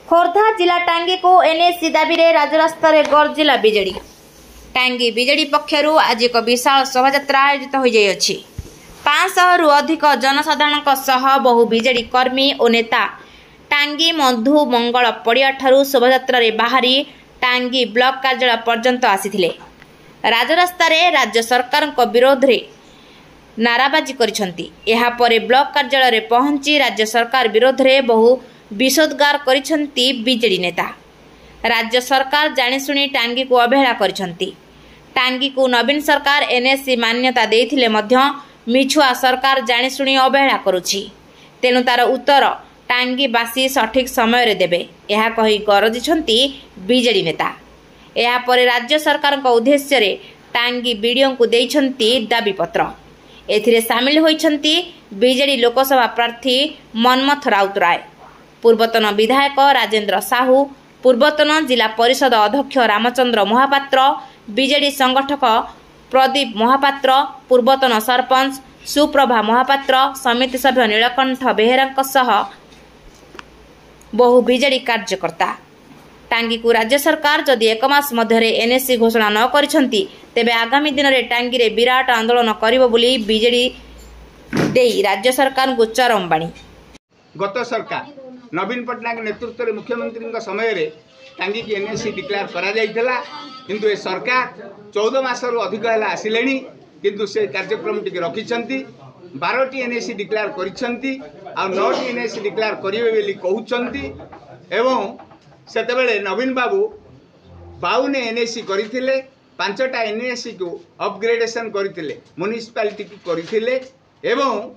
खोर्धा जिला टांगी को एनएसी दाबी रे राजरास्ता रे गर्जिला बीजेडी। टांगी बीजेडी पक्षरु आज एक विशाल शोभायात्रा आयोजित हो जाइछि। 500 रु अधिक जनसाधारण सह बहु बीजेडी कर्मी और नेता टांगी मधु मंगल पड़िया ठारू शोभायात्रा रे बाहरी टांगी ब्लॉक कार्यालय पर्यंत आसीथिले। राजरास्ता रे राज्य सरकार को विरोध रे नाराबाजी करिसंती। एहा परे ब्लॉक कार्यालय रे पहुंची राज्य सरकार विरोध रे बहु विषोद्गार करिसंती बीजेडी नेता। राज्य सरकार जानिशुनी टांगी को अवहेला करिसंती। टांगी को नवीन सरकार एनएससी मान्यता देइथिले मध्य मिछुआ सरकार जानिशुनी अवहेला करुछि। तेणु तार उत्तर टांगीवासी सठिक समय रे देबे, एहा कहि गरजिसंती बीजेडी नेता। एहा परे राज्य सरकार को उद्देश्य रे टांगी बीडीओ को देइछंती दाबी पत्र। एथिरे शामिल होइछंती बीजेडी लोकसभा प्रार्थी मनमथ राउतराय, पूर्वतन विधायक राजेंद्र साहू, पूर्वतन जिला परिषद अध्यक्ष रामचंद्र महापात्र, बीजेडी संगठक प्रदीप महापात्र, पूर्वतन सरपंच सुप्रभा महापात्र, समिति सभ्य नीलकंठ बेहेरा सह बहु बीजेडी कार्यकर्ता। टांगी को राज्य सरकार जदि एक मास मध्य एनएससी घोषणा न करिसंती तेबे आगामी दिन में टांगी रे विराट आंदोलन करिबो बोली बीजेडी देई राज्य सरकार को चरम बाणी। गत सरकार नवीन पट्टनायक नेतृत्व में मुख्यमंत्री समय रे टांगी की एनएससी डिक्लेयर करा जाइथिला, किंतु ए सरकार 14 मास रु अधिक है आसिले, किंतु से कार्यक्रम टी रखिछंती। 12टी एनएससी डिक्लेयर करिछंती आ 9टी एनएससी डिक्लेयर करिवे बोली कहउछंती। एवं सेतेबेले नवीन बाबू 52 एनएससी करथिले, 5टा एनएससी को अपग्रेडेशन करथिले, म्युनिसिपालिटी की करथिले। एवं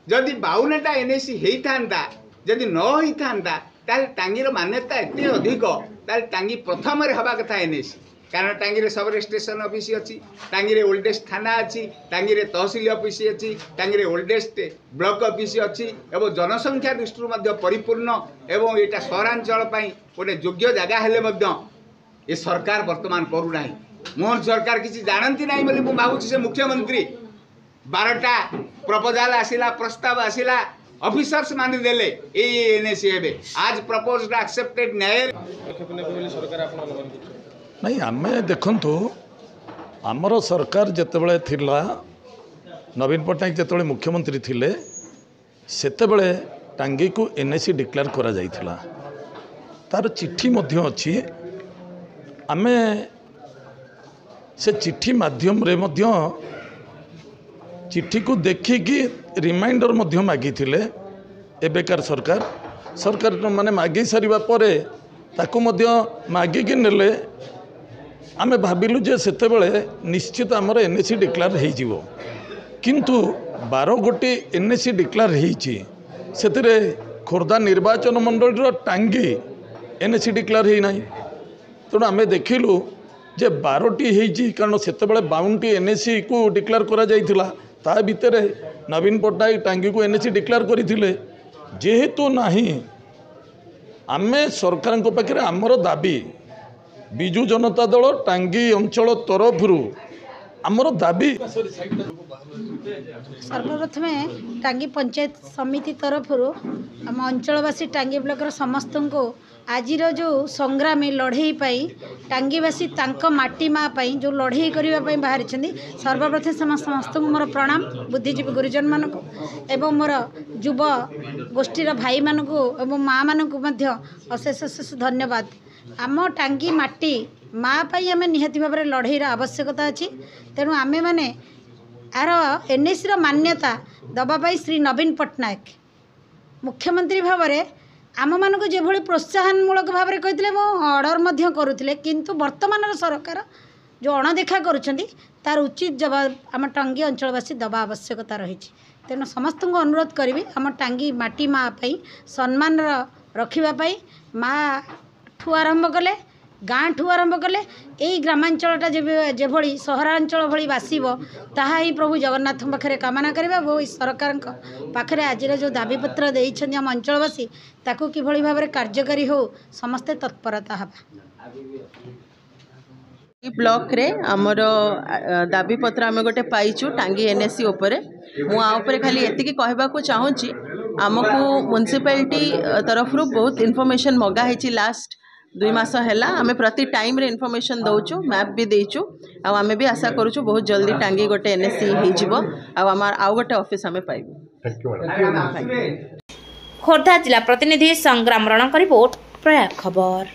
जदि 52टा एनएससी हेइथांदा, जदि न होइथांदा ताल टांगीर मान्यता एते अधिक, ताल टांगी प्रथम रे हवा कथा एनएससी। कारण टांगी रे सब स्टेशन ऑफिस अछि, टांगी रे ओल्डेस्ट थाना अछि, टांगी रे तहसील ऑफिस अछि, टांगी रे ओल्डेस्ट ब्लॉक ऑफिस अछि एवं जनसंख्या दृष्टि मध्य परिपूर्ण एवं एटा सहरांचल पई गोटे योग्य जगह हेले मध्य ए सरकार वर्तमान करू नाही। मोहन सरकार किछि जानंती नाही बोली मु भाबुछि। से मुख्यमंत्री 12टा प्रपोजल आसिला, प्रस्ताव आसिला, ऑफिसर्स मान देले एनएससी हेबे, आज प्रपोज्ड एक्सेप्टेड न्याय नहीं। आमे देखंतु आमर सरकार जेतेबेले थिला, नवीन पट्टनायक जेतेबेले मुख्यमंत्री थिले, सेतेबेले टांगी को एनएससी डिक्लेयर करा जाइथिला। तार चिट्ठी मध्य अछि। आमे से चिट्ठी माध्यम रे मध्य चिट्ठी को देखिकी रिमाइंडर मध्य मागी थिले। एबेकार सरकार माने मागी सारिबा परे ताकू मध्य मागिकी नेले। आमे भाबिलु जे सेतेबेले निश्चित आमर एनएससी डिक्लेयर हो जिवो, किंतु 12 गोटी एनएससी डिक्लेयर होईची, सेतिरे खोर्धा निर्वाचन मंडल टांगी एनएससी डिक्लेयर हो नाही। तेणु आमे देखिलु जे 12टी होईची, कारण सेतेबेले 52टी एनएससी को डिक्लेयर करा जाइथिला। ता भितरे नवीन पट्टनायक टांगी को एनएससी डिक्लेयर करथिले। जेहेतु नाही, आमे सरकार को पाखरे आमर दाबी, बिजु जनता दल टांगी अंचल तरफ आमर दाबी। सर्वप्रथम टांगी पंचायत समिति तरफ आम अंचलवासी टांगी ब्लॉक समस्त को आज जो संग्राम लड़ई टांगीवासी माटी माँ जो लड़ई करने बाहरी, सर्वप्रथम समस्त को मोर प्रणाम, बुद्धिजीवी गुरुजन मान को एवं मोर युव गोष्ठीर भाई मान को एवं माँ मान को अशेष अशेष धन्यवाद। आम टांगी माटी माँ पाई आम निहाती भाव में लड़ईर आवश्यकता अच्छी। तेणु आमे माने आर एनएससी मान्यता दबापाई श्री नवीन पट्टनायक मुख्यमंत्री भाव में आम मानक जो भली प्रोत्साहनमूलक भाव में कहते अर्डर करुले, किंतु वर्तमान सरकार जो अणदेखा करुँच तार उचित जवाब आम टांगी अंचलवासी दबा आवश्यकता रही। तेणु समस्त को अनुरोध करी आम टांगी माटी माँ सम्मान रखापी माँ ठू आरंभ कले, गाँ ठू आरंभ कले, यही ग्रामांचलटा जो भली सहरांचल भली बासिब ताहा ही प्रभु जगन्नाथ पाखे कामना करवा। वो सरकार पाखे आज जो दाबीपत्र देइछन्ति आम अंचलवासी ताकू किभली भाव में कार्यकारी हो समस्ते तत्परता हवा। ब्लॉक रे आमर दाबीपत्र आम गोटे पाइचु टांगी एनएससी उपरे। मु आ उपरे खाली एतिकी कहबाकू चाहूँगी आमको म्युनिसिपालिटी तरफ बहुत इनफॉरमेशन मगा है लास्ट 2 मास है आम प्रति टाइम रे इनफॉरमेशन दौचु मैप भी देचु आम भी आशा करूँ बहुत जल्दी टांगी गोटे एनएससी हो गोटे ऑफिस आम पाइबु। खोर्धा जिला प्रतिनिधि संग्राम रणक रिपोर्ट प्रयाग खबर।